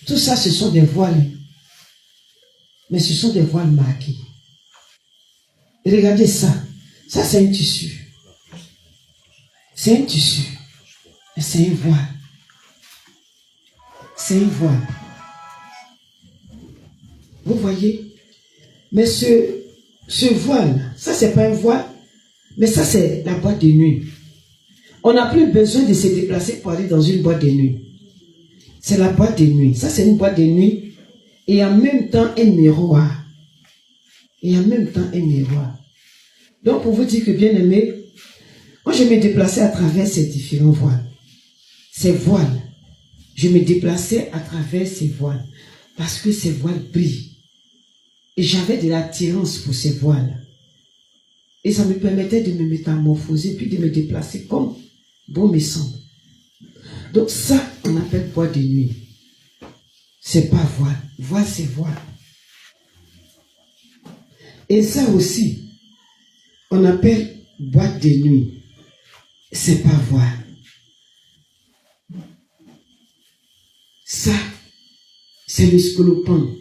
Tout ça, ce sont des voiles. Mais ce sont des voiles marquées. Et regardez ça. Ça, c'est un tissu. C'est un tissu. Et c'est une voile. C'est une voile. Vous voyez? Mais ce voile, ça, c'est pas un voile. Mais ça, c'est la boîte de nuit. On n'a plus besoin de se déplacer pour aller dans une boîte de nuit. C'est la boîte de nuit. Ça, c'est une boîte de nuit. Et en même temps, un miroir. Et en même temps, un miroir. Donc, pour vous dire que, bien aimé, moi, je me déplaçais à travers ces différents voiles. Ces voiles. Je me déplaçais à travers ces voiles. Parce que ces voiles brillent. Et j'avais de l'attirance pour ces voiles. Et ça me permettait de me métamorphoser, puis de me déplacer comme bon me semble. Donc ça, on appelle boîte de nuit. C'est pas voile. Voile, c'est voile. Et ça aussi, on appelle boîte de nuit. C'est pas voile. Ça, c'est le scolopin.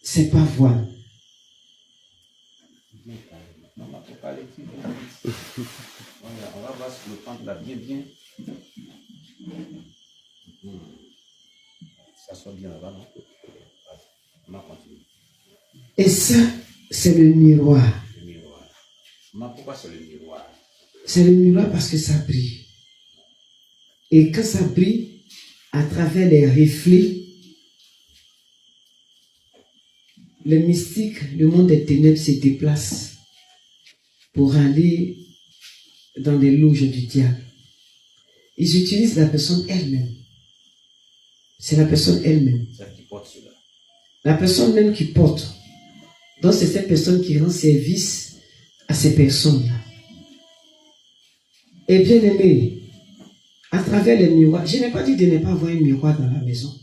C'est pas voile. On va voir ce que le temps là bien. Ça soit bien là-bas, non? On va continuer. Et ça, c'est le miroir. Le miroir. Pourquoi c'est le miroir? C'est le miroir parce que ça brille. Et quand ça brille, à travers les reflets, le mystique, le monde des ténèbres se déplace pour aller dans les loges du diable. Ils utilisent la personne elle-même. C'est la personne elle-même. Celle qui porte cela. La personne même qui porte. Donc c'est cette personne qui rend service à ces personnes-là. Et bien aimé, à travers les miroirs, je n'ai pas dit de ne pas avoir un miroir dans la maison.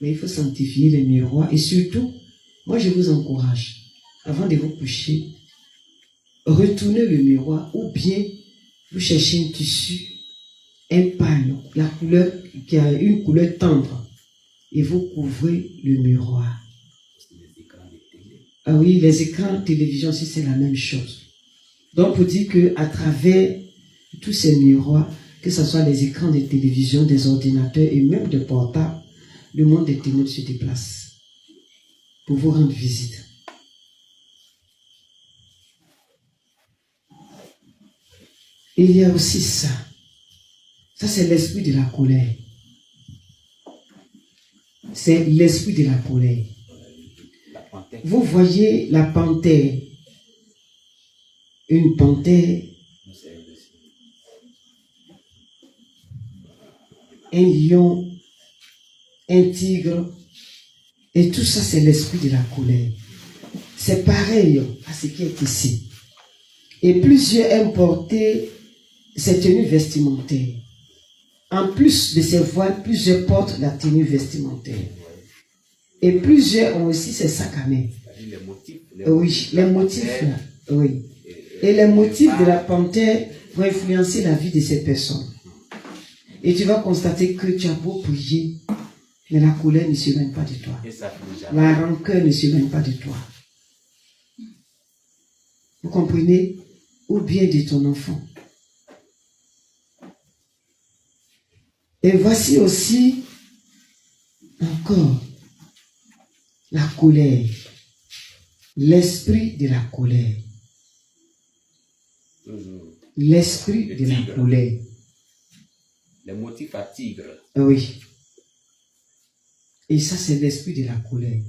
Mais il faut sanctifier les miroirs. Et surtout, moi je vous encourage, avant de vous coucher, retournez le miroir ou bien vous cherchez un tissu, un pagne, la couleur qui a une couleur tendre, et vous couvrez le miroir. Ah oui, les écrans de télévision aussi c'est la même chose. Donc pour dire qu'à travers tous ces miroirs, que ce soit les écrans de télévision, des ordinateurs et même des portables, le monde des ténèbres se déplace pour vous rendre visite. Et il y a aussi ça. Ça, c'est l'esprit de la colère. C'est l'esprit de la colère. Vous voyez la panthère. Une panthère. Un lion. Un tigre. Et tout ça, c'est l'esprit de la colère. C'est pareil à ce qui est ici. Et plusieurs aiment porter ces tenues vestimentaires. En plus de ces voiles, plusieurs portent la tenue vestimentaire. Et plusieurs ont aussi ces sacs à main. Oui, les motifs là. Oui. Et les motifs de la panthère vont influencer la vie de ces personnes. Et tu vas constater que tu as beau prier, mais la colère ne s'éloigne pas de toi. La rancœur ne s'éloigne pas de toi. Vous comprenez? Ou bien de ton enfant. Et voici aussi encore la colère. L'esprit de la colère. L'esprit de la colère. Les motifs à tigre. Oui. Et ça, c'est l'esprit de la colère.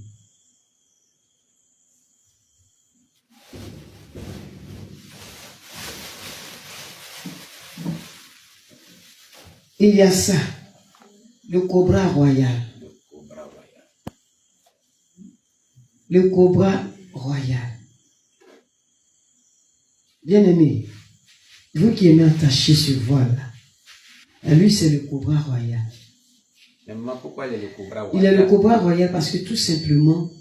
Et il y a ça, le cobra royal. Le cobra royal. Bien aimé, vous qui aimez attacher ce voile-là, lui c'est le cobra royal. Mais pourquoi il est le cobra royal? Il est le cobra royal parce que tout simplement,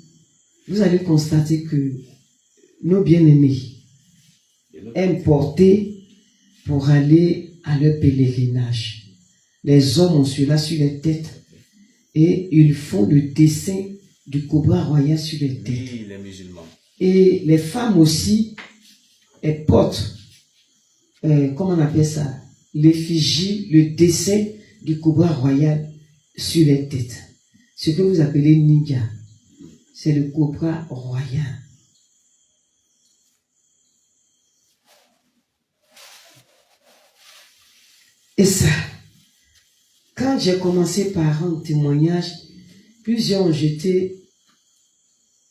vous allez constater que nos bien-aimés aiment porter pour aller à leur pèlerinage. Les hommes ont cela sur les têtes et ils font le dessin du cobra royal sur les têtes. Oui, les musulmans. Et les femmes aussi, elles portent, comment on appelle ça, l'effigie, le dessin du cobra royal sur les têtes. Ce que vous appelez ninja, c'est le cobra royal. Et ça, quand j'ai commencé par un témoignage, plusieurs ont jeté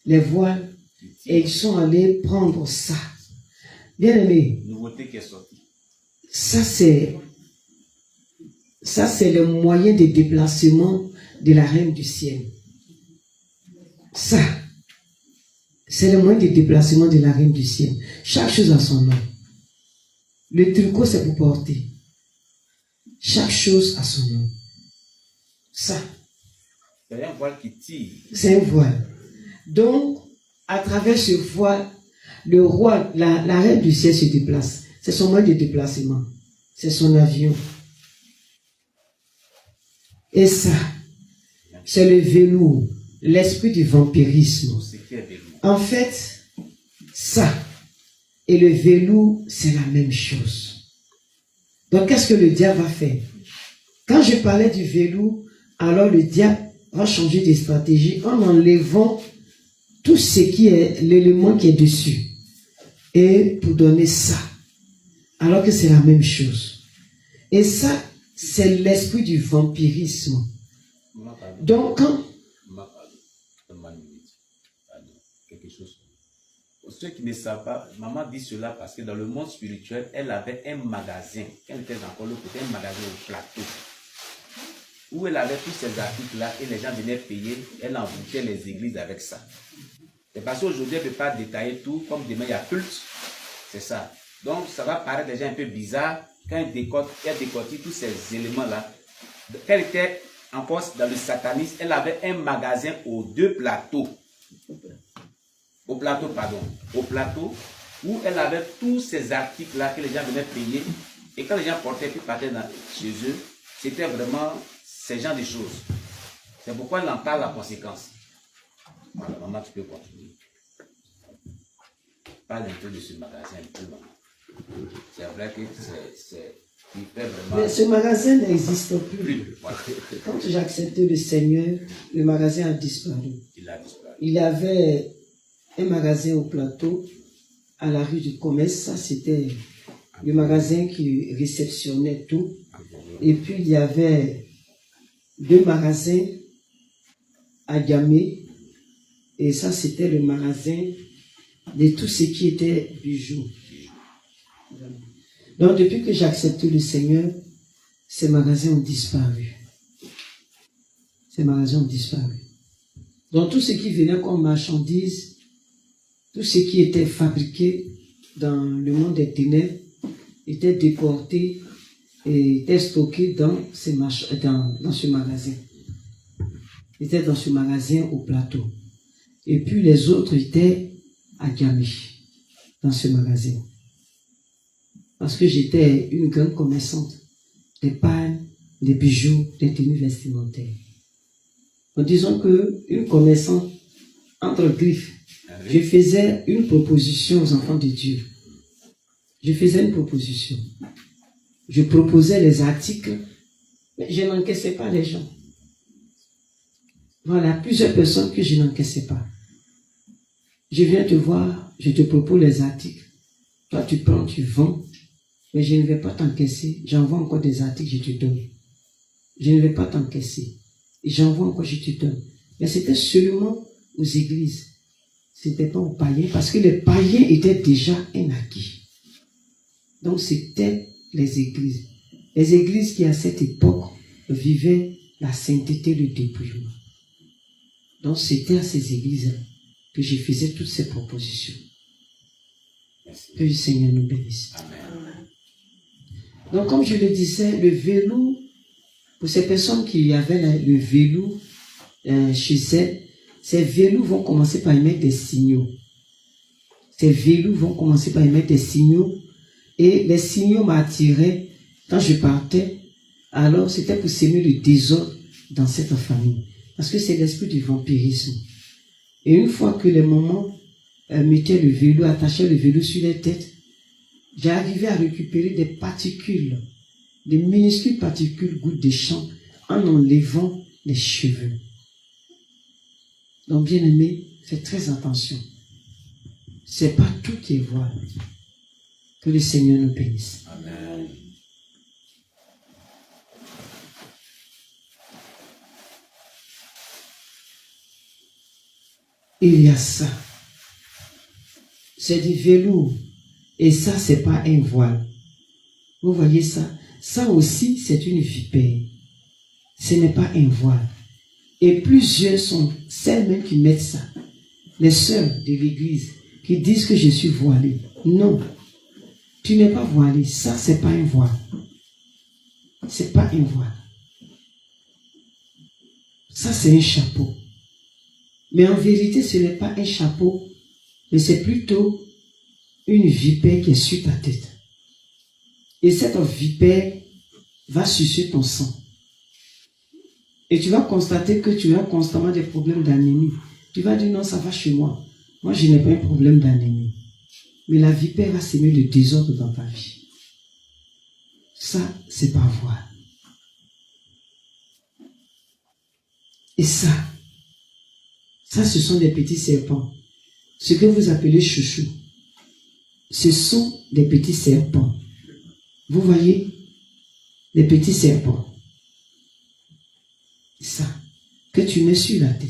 les voiles et ils sont allés prendre ça. Bien aimé, Nouveauté qui est sortie. ça c'est le moyen de déplacement de la reine du ciel. Ça, c'est le moyen de déplacement de la reine du ciel. Chaque chose a son nom. Le tricot, c'est pour porter. Chaque chose a son nom. Ça, C'est un voile qui tire. c'est un voile. Donc, à travers ce voile, le roi, la reine du ciel se déplace. C'est son moyen de déplacement. C'est son avion. Et ça, c'est le velours, l'esprit du vampirisme. Ce qui est velours. En fait, ça et le velours, c'est la même chose. Donc, qu'est-ce que le diable va faire? Quand je parlais du velours, alors le diable va changer de stratégie en enlevant tout ce qui est l'élément qui est dessus. Et pour donner ça. Alors que c'est la même chose. Et ça, c'est l'esprit du vampirisme. Maman, pardon. Donc, quand... Maman, pardon. Donne-moi une minute. Pardon. Quelque chose. Pour ceux qui ne savent pas, maman dit cela parce que dans le monde spirituel, elle avait un magasin. Quand elle était encore le côté, un magasin au plateau. Où elle avait tous ces articles-là et les gens venaient payer. Elle envoûtait les églises avec ça. C'est parce qu'aujourd'hui, elle ne peut pas détailler tout. Comme demain, il y a culte. C'est ça. Donc, ça va paraître déjà un peu bizarre quand elle décortique tous ces éléments-là. Quand elle était encore dans le satanisme, elle avait un magasin aux deux plateaux. Au plateau, où elle avait tous ces articles-là que les gens venaient payer. Et quand les gens portaient puis partaient chez eux, c'était vraiment ce genre de choses. C'est pourquoi elle en parle la conséquence. Voilà, maman, tu peux continuer. Parle un peu de ce magasin, un peu, maman. C'est vrai que il fait vraiment... Mais ce magasin n'existe plus. Voilà. Quand j'ai accepté le Seigneur, le magasin a disparu. Il a disparu. Il avait un magasin au plateau, à la rue du Commerce. Ça, c'était le magasin qui réceptionnait tout. Et puis, il y avait 2 magasins à Gamay. Et ça, c'était le magasin de tout ce qui était bijoux. Donc, depuis que j'ai accepté le Seigneur, ces magasins ont disparu. Ces magasins ont disparu. Donc, tout ce qui venait comme marchandises, tout ce qui était fabriqué dans le monde des ténèbres, était déporté et était stocké dans ce magasin. Était dans ce magasin au plateau. Et puis, les autres étaient à Gamay, dans ce magasin. Parce que j'étais une grande commerçante des palmes, des bijoux, des tenues vestimentaires. En disant qu'une commerçante entre griffes, je faisais une proposition aux enfants de Dieu. Je faisais une proposition. Je proposais les articles, mais je n'encaissais pas les gens. Voilà, plusieurs personnes que je n'encaissais pas. Je viens te voir, je te propose les articles. Toi, tu prends, tu vends. Mais je ne vais pas t'encaisser. J'envoie encore des articles, je te donne. Je ne vais pas t'encaisser. Et j'envoie encore, je te donne. Mais c'était seulement aux églises. C'était pas aux païens, parce que les païens étaient déjà un acquis. Donc c'était les églises. Les églises qui à cette époque vivaient la sainteté, le dépouillement. Donc c'était à ces églises-là que je faisais toutes ces propositions. Merci. Que le Seigneur nous bénisse. Amen. Donc, comme je le disais, le velours, pour ces personnes qui avaient le velours chez elles, ces velours vont commencer par émettre des signaux. Ces velours vont commencer par émettre des signaux. Et les signaux m'attiraient quand je partais. Alors, c'était pour s'aimer le désordre dans cette famille. Parce que c'est l'esprit du vampirisme. Et une fois que les mamans mettaient le vélo, attachaient le vélo sur les têtes, j'ai arrivé à récupérer des particules, des minuscules particules gouttes de sang, en enlevant les cheveux. Donc, bien aimé, faites très attention. C'est pas tout qui est voile. Que le Seigneur nous bénisse. Amen. Il y a ça. C'est du velours. Et ça, c'est pas un voile. Vous voyez ça? Ça aussi, c'est une vipère. Ce n'est pas un voile. Et plusieurs sont celles mêmes qui mettent ça. Les sœurs de l'église qui disent que je suis voilée. Non. Tu n'es pas voilée. Ça, c'est pas un voile. C'est pas un voile. Ça, c'est un chapeau. Mais en vérité, ce n'est pas un chapeau, mais c'est plutôt une vipère qui est sur ta tête. Et cette vipère va sucer ton sang. Et tu vas constater que tu as constamment des problèmes d'anémie. Tu vas dire non, ça va chez moi. Moi, je n'ai pas un problème d'anémie. Mais la vipère va s'aimer le désordre dans ta vie. Ça, c'est pas voir. Et ça, ce sont des petits serpents. Ce que vous appelez chouchou, ce sont des petits serpents. Vous voyez, les petits serpents. Ça, que tu mets sur la tête.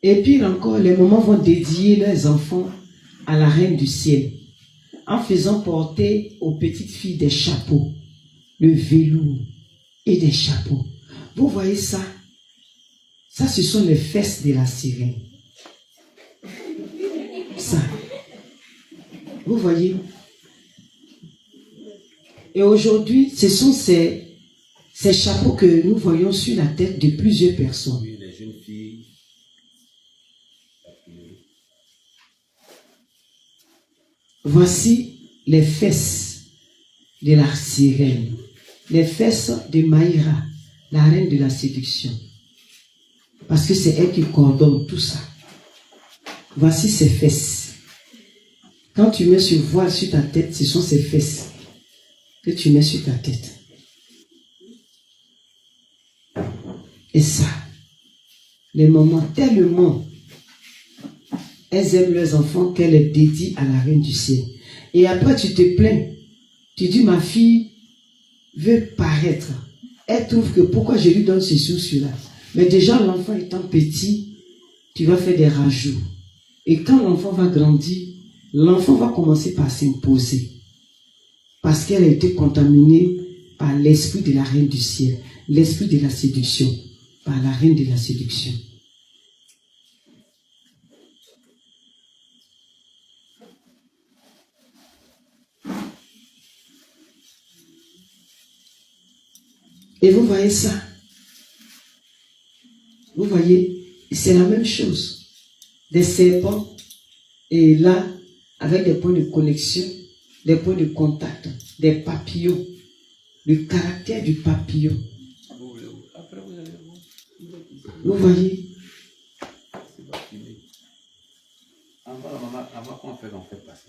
Et puis encore, les mamans vont dédier leurs enfants à la reine du ciel en faisant porter aux petites filles des chapeaux, le velours et des chapeaux. Vous voyez ça? Ça, ce sont les fesses de la sirène. Ça. Vous voyez? Et aujourd'hui, ce sont ces chapeaux que nous voyons sur la tête de plusieurs personnes. Oui, les jeunes filles. Voici les fesses de la sirène, les fesses de Maïra, la reine de la séduction. Parce que c'est elle qui coordonne tout ça. Voici ses fesses. Quand tu mets ce voile sur ta tête, ce sont ces fesses que tu mets sur ta tête. Et ça, les mamans, tellement, elles aiment leurs enfants qu'elles les dédient à la reine du ciel. Et après, tu te plains. Tu dis, ma fille veut paraître. Elle trouve que pourquoi je lui donne ceci ou cela. Mais déjà, l'enfant étant petit, tu vas faire des rajouts. Et quand l'enfant va grandir, l'enfant va commencer par s'imposer. Parce qu'elle a été contaminée par l'esprit de la reine du ciel. L'esprit de la séduction. Par la reine de la séduction. Et vous voyez ça? Vous voyez? C'est la même chose. Des serpents, et là, avec des points de connexion, des points de contact, des papillons, le caractère du papillon. Vous voyez? Avant qu'on fait passer.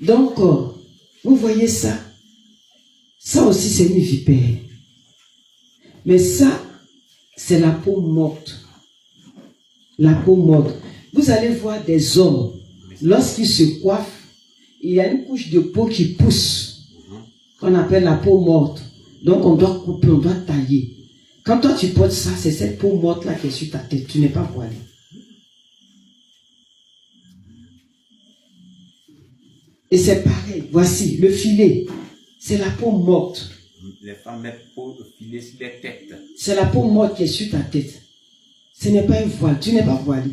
Donc, vous voyez ça? Ça aussi, c'est une vipère. Mais ça, c'est la peau morte. La peau morte. Vous allez voir des hommes, lorsqu'ils se coiffent, il y a une couche de peau qui pousse, qu'on appelle la peau morte. Donc, on doit couper, on doit tailler. Quand toi, tu portes ça, c'est cette peau morte-là qui est sur ta tête. Tu n'es pas voilé. Et c'est pareil. Voici le filet. C'est la peau morte. Les femmes mettent le filet sur les têtes. C'est la peau morte qui est sur ta tête. Ce n'est pas un voile. Tu n'es pas voilé.